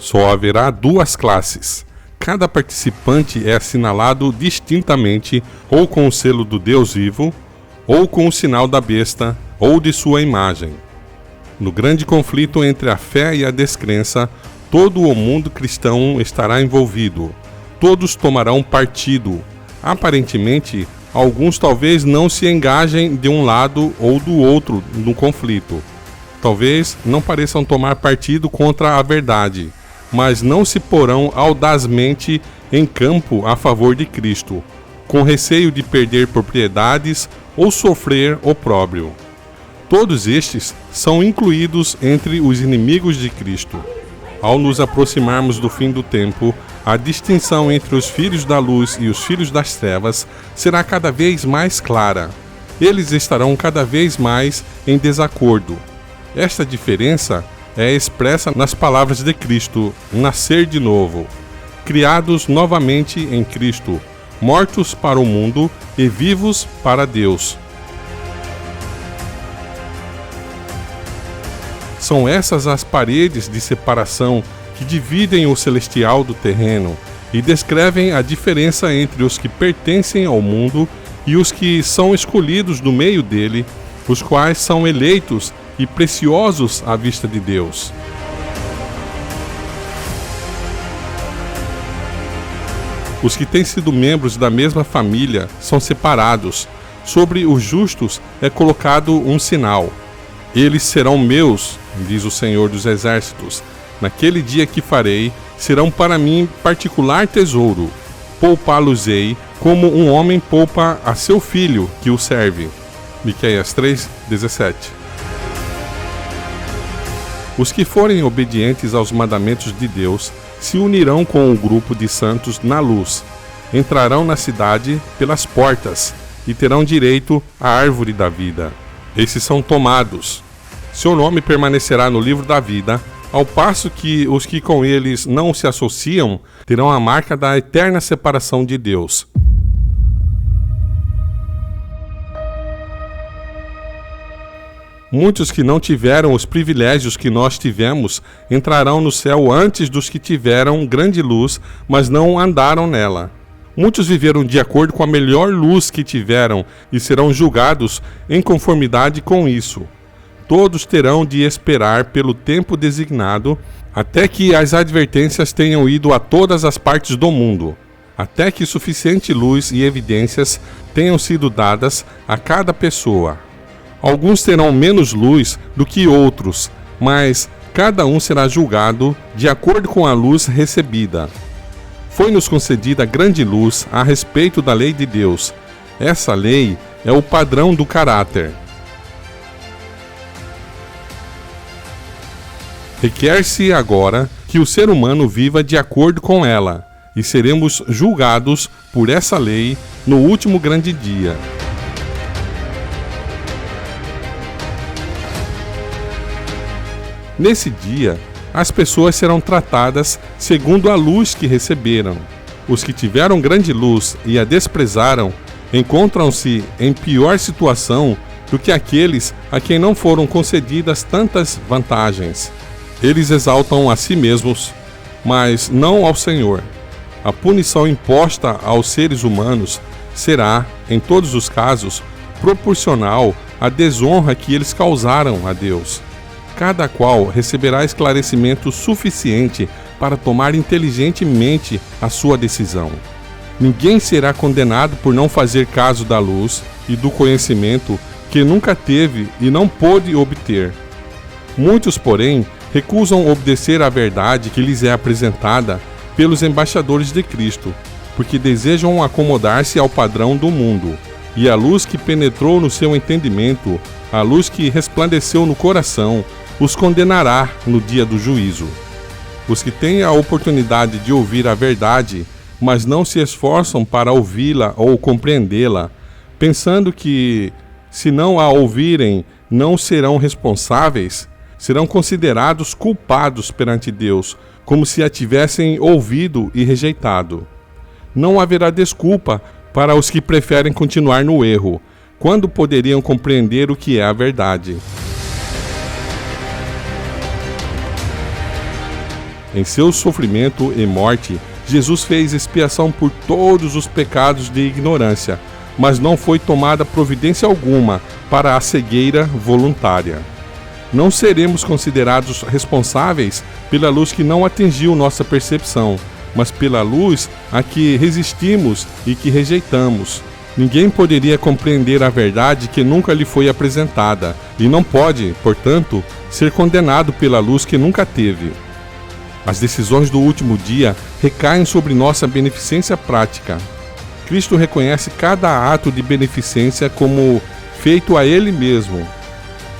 Só haverá duas classes. Cada participante é assinalado distintamente ou com o selo do Deus vivo, ou com o sinal da besta, ou de sua imagem. No grande conflito entre a fé e a descrença, todo o mundo cristão estará envolvido. Todos tomarão partido. Aparentemente, alguns talvez não se engajem de um lado ou do outro no conflito. Talvez não pareçam tomar partido contra a verdade, mas não se porão audazmente em campo a favor de Cristo, com receio de perder propriedades ou sofrer opróbrio. Todos estes são incluídos entre os inimigos de Cristo. Ao nos aproximarmos do fim do tempo, a distinção entre os filhos da luz e os filhos das trevas será cada vez mais clara. Eles estarão cada vez mais em desacordo. Esta diferença é expressa nas palavras de Cristo: nascer de novo, criados novamente em Cristo, mortos para o mundo e vivos para Deus. São essas as paredes de separação que dividem o celestial do terreno e descrevem a diferença entre os que pertencem ao mundo e os que são escolhidos do meio dele, os quais são eleitos e preciosos à vista de Deus. Os que têm sido membros da mesma família são separados. Sobre os justos é colocado um sinal. Eles serão meus, diz o Senhor dos Exércitos. Naquele dia que farei, serão para mim particular tesouro. Poupá-los-ei como um homem poupa a seu filho que o serve. Miqueias 3:17. Os que forem obedientes aos mandamentos de Deus se unirão com o grupo de santos na luz. Entrarão na cidade pelas portas e terão direito à árvore da vida. Esses são tomados. Seu nome permanecerá no livro da vida, ao passo que os que com eles não se associam terão a marca da eterna separação de Deus. Muitos que não tiveram os privilégios que nós tivemos entrarão no céu antes dos que tiveram grande luz, mas não andaram nela. Muitos viveram de acordo com a melhor luz que tiveram e serão julgados em conformidade com isso. Todos terão de esperar pelo tempo designado, até que as advertências tenham ido a todas as partes do mundo, até que suficiente luz e evidências tenham sido dadas a cada pessoa. Alguns terão menos luz do que outros, mas cada um será julgado de acordo com a luz recebida. Foi-nos concedida grande luz a respeito da lei de Deus. Essa lei é o padrão do caráter. Requer-se agora que o ser humano viva de acordo com ela, e seremos julgados por essa lei no último grande dia. Nesse dia, as pessoas serão tratadas segundo a luz que receberam. Os que tiveram grande luz e a desprezaram encontram-se em pior situação do que aqueles a quem não foram concedidas tantas vantagens. Eles exaltam a si mesmos, mas não ao Senhor. A punição imposta aos seres humanos será, em todos os casos, proporcional à desonra que eles causaram a Deus. Cada qual receberá esclarecimento suficiente para tomar inteligentemente a sua decisão. Ninguém será condenado por não fazer caso da luz e do conhecimento que nunca teve e não pôde obter. Muitos, porém, recusam obedecer à verdade que lhes é apresentada pelos embaixadores de Cristo, porque desejam acomodar-se ao padrão do mundo, e a luz que penetrou no seu entendimento, a luz que resplandeceu no coração, os condenará no dia do juízo. Os que têm a oportunidade de ouvir a verdade, mas não se esforçam para ouvi-la ou compreendê-la, pensando que, se não a ouvirem, não serão responsáveis, serão considerados culpados perante Deus, como se a tivessem ouvido e rejeitado. Não haverá desculpa para os que preferem continuar no erro, quando poderiam compreender o que é a verdade. Em seu sofrimento e morte, Jesus fez expiação por todos os pecados de ignorância, mas não foi tomada providência alguma para a cegueira voluntária. Não seremos considerados responsáveis pela luz que não atingiu nossa percepção, mas pela luz a que resistimos e que rejeitamos. Ninguém poderia compreender a verdade que nunca lhe foi apresentada, e não pode, portanto, ser condenado pela luz que nunca teve. As decisões do último dia recaem sobre nossa beneficência prática. Cristo reconhece cada ato de beneficência como feito a Ele mesmo.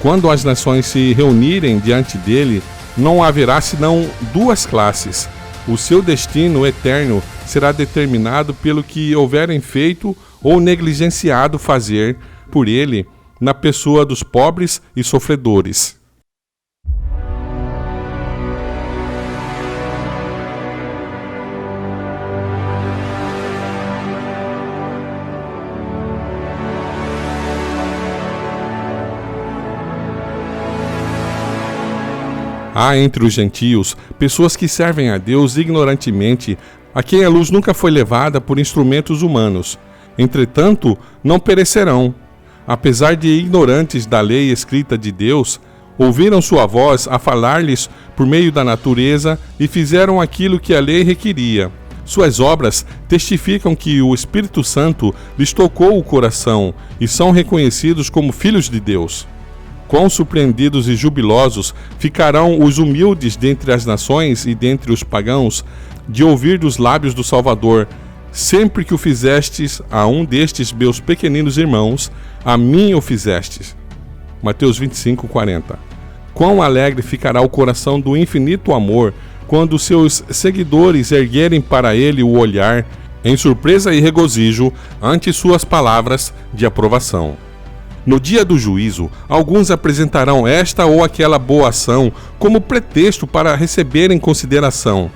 Quando as nações se reunirem diante dele, não haverá senão duas classes. O seu destino eterno será determinado pelo que houverem feito ou negligenciado fazer por ele na pessoa dos pobres e sofredores. Há entre os gentios pessoas que servem a Deus ignorantemente, a quem a luz nunca foi levada por instrumentos humanos. Entretanto, não perecerão. Apesar de ignorantes da lei escrita de Deus, ouviram sua voz a falar-lhes por meio da natureza e fizeram aquilo que a lei requeria. Suas obras testificam que o Espírito Santo lhes tocou o coração e são reconhecidos como filhos de Deus. Quão surpreendidos e jubilosos ficarão os humildes dentre as nações e dentre os pagãos, de ouvir dos lábios do Salvador: sempre que o fizestes a um destes meus pequeninos irmãos, a mim o fizestes. Mateus 25:40. Quão alegre ficará o coração do infinito amor, quando seus seguidores erguerem para ele o olhar, em surpresa e regozijo, ante suas palavras de aprovação. No dia do juízo, alguns apresentarão esta ou aquela boa ação como pretexto para receberem consideração.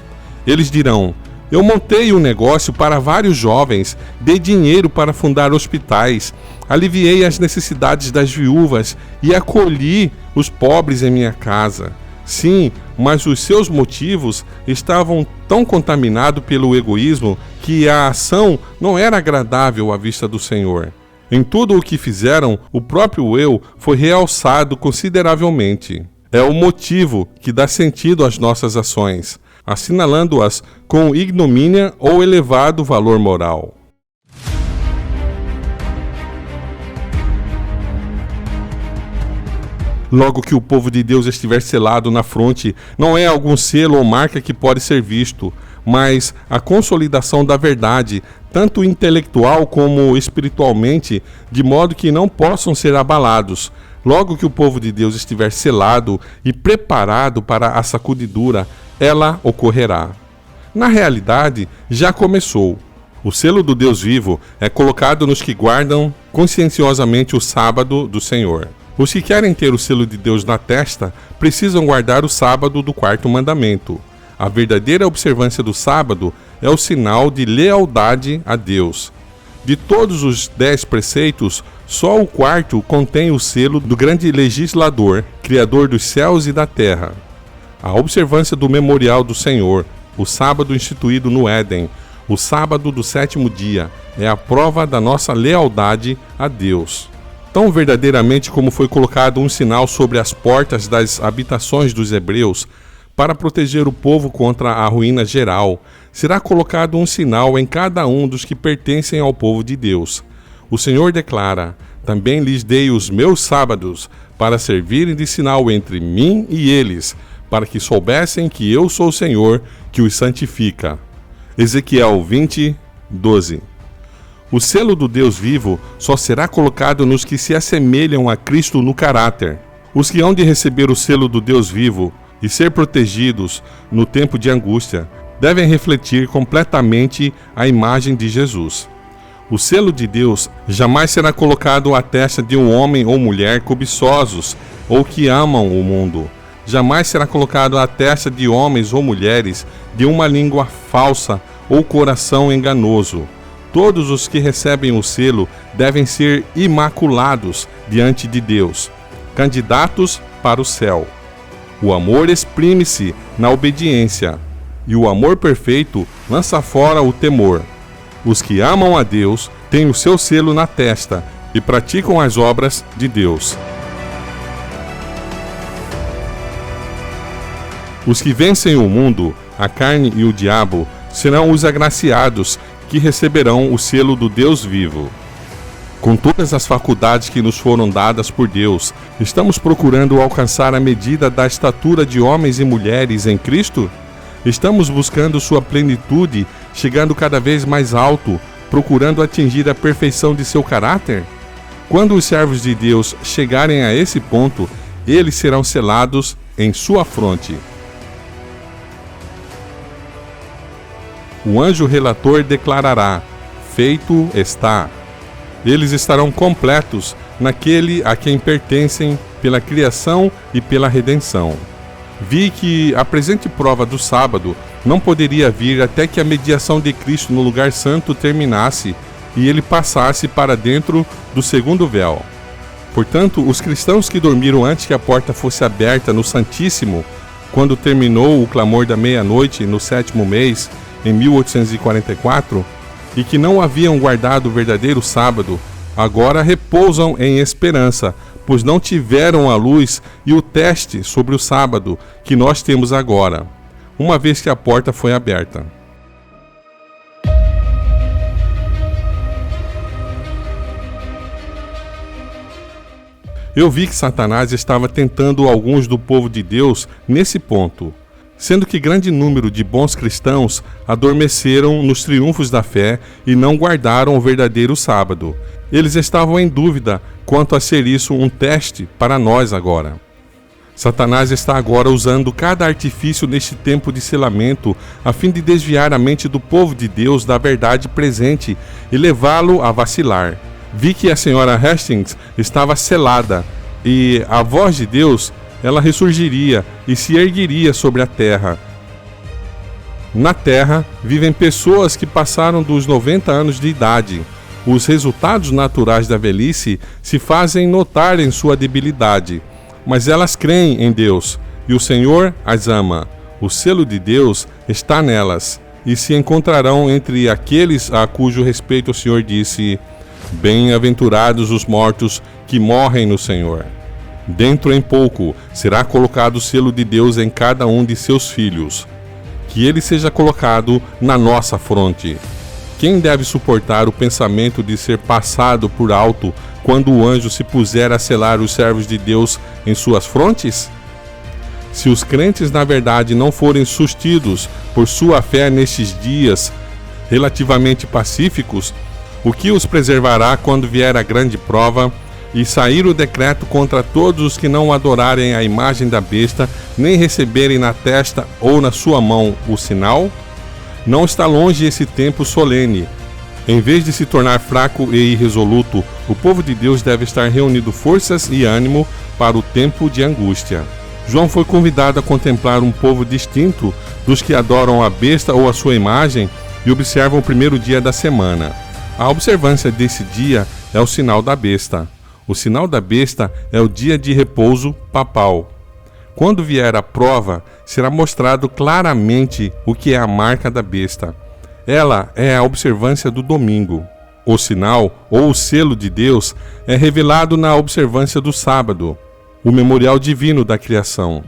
Eles dirão: eu montei um negócio para vários jovens, dei dinheiro para fundar hospitais, aliviei as necessidades das viúvas e acolhi os pobres em minha casa. Sim, mas os seus motivos estavam tão contaminados pelo egoísmo que a ação não era agradável à vista do Senhor. Em tudo o que fizeram, o próprio eu foi realçado consideravelmente. É o motivo que dá sentido às nossas ações, assinalando-as com ignomínia ou elevado valor moral. Logo que o povo de Deus estiver selado na fronte, não é algum selo ou marca que pode ser visto, mas a consolidação da verdade, tanto intelectual como espiritualmente, de modo que não possam ser abalados. Logo que o povo de Deus estiver selado e preparado para a sacudidura, ela ocorrerá. Na realidade, já começou. O selo do Deus vivo é colocado nos que guardam conscienciosamente o sábado do Senhor. Os que querem ter o selo de Deus na testa precisam guardar o sábado do quarto mandamento. A verdadeira observância do sábado é o sinal de lealdade a Deus. De todos os 10 preceitos, só o quarto contém o selo do grande legislador, Criador dos céus e da terra. A observância do memorial do Senhor, o sábado instituído no Éden, o sábado do 7º dia, é a prova da nossa lealdade a Deus. Tão verdadeiramente como foi colocado um sinal sobre as portas das habitações dos hebreus, para proteger o povo contra a ruína geral, será colocado um sinal em cada um dos que pertencem ao povo de Deus. O Senhor declara: também lhes dei os meus sábados, para servirem de sinal entre mim e eles, para que soubessem que eu sou o Senhor, que os santifica. Ezequiel 20:12. O selo do Deus vivo só será colocado nos que se assemelham a Cristo no caráter. Os que hão de receber o selo do Deus vivo e ser protegidos no tempo de angústia devem refletir completamente a imagem de Jesus. O selo de Deus jamais será colocado à testa de um homem ou mulher cobiçosos ou que amam o mundo. Jamais será colocado à testa de homens ou mulheres de uma língua falsa ou coração enganoso. Todos os que recebem o selo devem ser imaculados diante de Deus, candidatos para o céu. O amor exprime-se na obediência, e o amor perfeito lança fora o temor. Os que amam a Deus têm o seu selo na testa e praticam as obras de Deus. Os que vencem o mundo, a carne e o diabo, serão os agraciados que receberão o selo do Deus vivo. Com todas as faculdades que nos foram dadas por Deus, estamos procurando alcançar a medida da estatura de homens e mulheres em Cristo? Estamos buscando sua plenitude, chegando cada vez mais alto, procurando atingir a perfeição de seu caráter? Quando os servos de Deus chegarem a esse ponto, eles serão selados em sua fronte. O anjo relator declarará: feito está. Eles estarão completos naquele a quem pertencem pela criação e pela redenção. Vi que a presente prova do sábado não poderia vir até que a mediação de Cristo no lugar santo terminasse e ele passasse para dentro do segundo véu. Portanto, os cristãos que dormiram antes que a porta fosse aberta no Santíssimo, quando terminou o clamor da meia-noite no 7º mês, em 1844, e que não haviam guardado o verdadeiro sábado, agora repousam em esperança, pois não tiveram a luz e o teste sobre o sábado que nós temos agora, uma vez que a porta foi aberta. Eu vi que Satanás estava tentando alguns do povo de Deus nesse ponto, sendo que grande número de bons cristãos adormeceram nos triunfos da fé e não guardaram o verdadeiro sábado. Eles estavam em dúvida quanto a ser isso um teste para nós agora. Satanás está agora usando cada artifício neste tempo de selamento a fim de desviar a mente do povo de Deus da verdade presente e levá-lo a vacilar. Vi que a senhora Hastings estava selada e a voz de Deus, ela ressurgiria e se ergueria sobre a terra. Na terra vivem pessoas que passaram dos 90 anos de idade. Os resultados naturais da velhice se fazem notar em sua debilidade, mas elas creem em Deus e o Senhor as ama. O selo de Deus está nelas e se encontrarão entre aqueles a cujo respeito o Senhor disse: bem-aventurados os mortos que morrem no Senhor. Dentro em pouco será colocado o selo de Deus em cada um de seus filhos. Que ele seja colocado na nossa fronte. Quem deve suportar o pensamento de ser passado por alto quando o anjo se puser a selar os servos de Deus em suas frontes? Se os crentes na verdade não forem sustidos por sua fé nestes dias relativamente pacíficos, o que os preservará quando vier a grande prova e sair o decreto contra todos os que não adorarem a imagem da besta, nem receberem na testa ou na sua mão o sinal? Não está longe esse tempo solene. Em vez de se tornar fraco e irresoluto, o povo de Deus deve estar reunindo forças e ânimo para o tempo de angústia. João foi convidado a contemplar um povo distinto dos que adoram a besta ou a sua imagem e observam o primeiro dia da semana. A observância desse dia é o sinal da besta. O sinal da besta é o dia de repouso papal. Quando vier a prova, será mostrado claramente o que é a marca da besta. Ela é a observância do domingo. O sinal, ou o selo de Deus, é revelado na observância do sábado, o memorial divino da criação.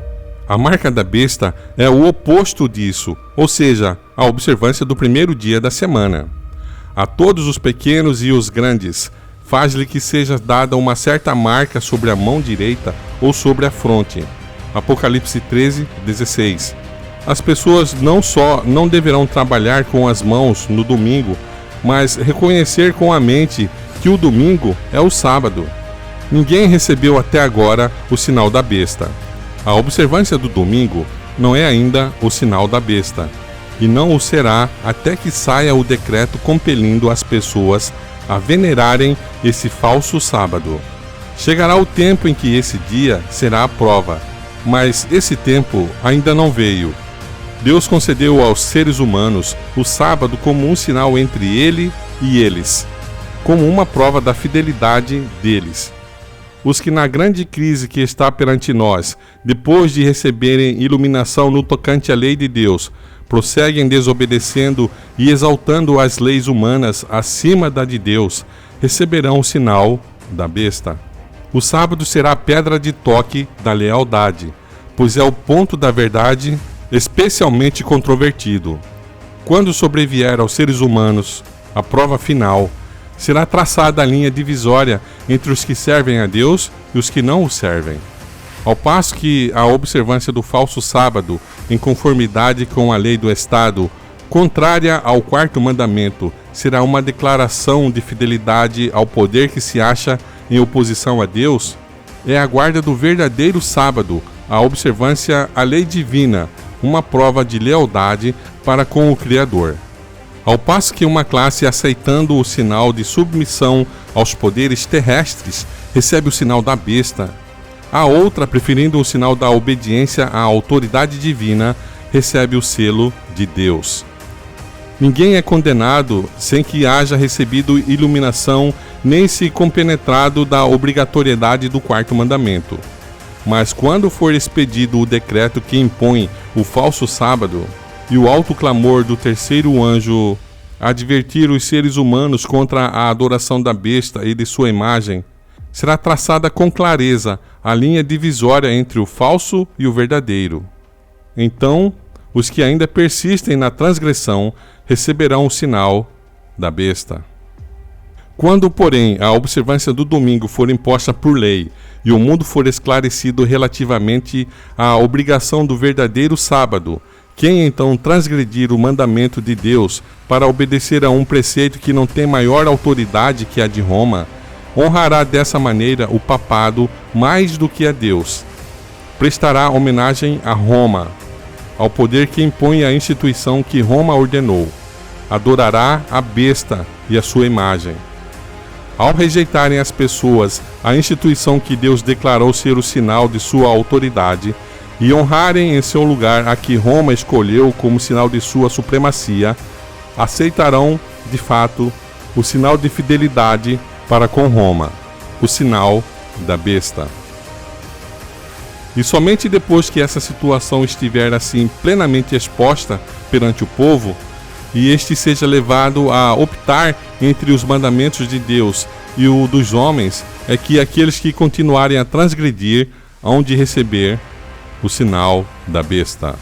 A marca da besta é o oposto disso, ou seja, a observância do primeiro dia da semana. A todos os pequenos e os grandes, faz-lhe que seja dada uma certa marca sobre a mão direita ou sobre a fronte. Apocalipse 13:16. As pessoas não só não deverão trabalhar com as mãos no domingo, mas reconhecer com a mente que o domingo é o sábado. Ninguém recebeu até agora o sinal da besta. A observância do domingo não é ainda o sinal da besta, e não o será até que saia o decreto compelindo as pessoas a venerarem esse falso sábado. Chegará o tempo em que esse dia será a prova, mas esse tempo ainda não veio. Deus concedeu aos seres humanos o sábado como um sinal entre ele e eles, como uma prova da fidelidade deles. Os que na grande crise que está perante nós, depois de receberem iluminação no tocante à lei de Deus, prosseguem desobedecendo e exaltando as leis humanas acima da de Deus, receberão o sinal da besta. O sábado será a pedra de toque da lealdade, pois é o ponto da verdade especialmente controvertido. Quando sobrevier aos seres humanos a prova final, será traçada a linha divisória entre os que servem a Deus e os que não o servem. Ao passo que a observância do falso sábado, em conformidade com a lei do Estado, contrária ao quarto mandamento, será uma declaração de fidelidade ao poder que se acha em oposição a Deus, é a guarda do verdadeiro sábado, a observância à lei divina, uma prova de lealdade para com o Criador. Ao passo que uma classe aceitando o sinal de submissão aos poderes terrestres recebe o sinal da besta, a outra, preferindo o sinal da obediência à autoridade divina, recebe o selo de Deus. Ninguém é condenado sem que haja recebido iluminação nem se compenetrado da obrigatoriedade do quarto mandamento. Mas quando for expedido o decreto que impõe o falso sábado, e o alto clamor do terceiro anjo advertir os seres humanos contra a adoração da besta e de sua imagem, será traçada com clareza a linha divisória entre o falso e o verdadeiro. Então, os que ainda persistem na transgressão receberão o sinal da besta. Quando, porém, a observância do domingo for imposta por lei e o mundo for esclarecido relativamente à obrigação do verdadeiro sábado, quem então transgredir o mandamento de Deus para obedecer a um preceito que não tem maior autoridade que a de Roma, honrará dessa maneira o papado mais do que a Deus. Prestará homenagem a Roma, ao poder que impõe a instituição que Roma ordenou. Adorará a besta e a sua imagem. Ao rejeitarem as pessoas a instituição que Deus declarou ser o sinal de sua autoridade, e honrarem em seu lugar a que Roma escolheu como sinal de sua supremacia, aceitarão, de fato, o sinal de fidelidade para com Roma, o sinal da besta. E somente depois que essa situação estiver assim plenamente exposta perante o povo, e este seja levado a optar entre os mandamentos de Deus e o dos homens, é que aqueles que continuarem a transgredir hão de receber o sinal da besta.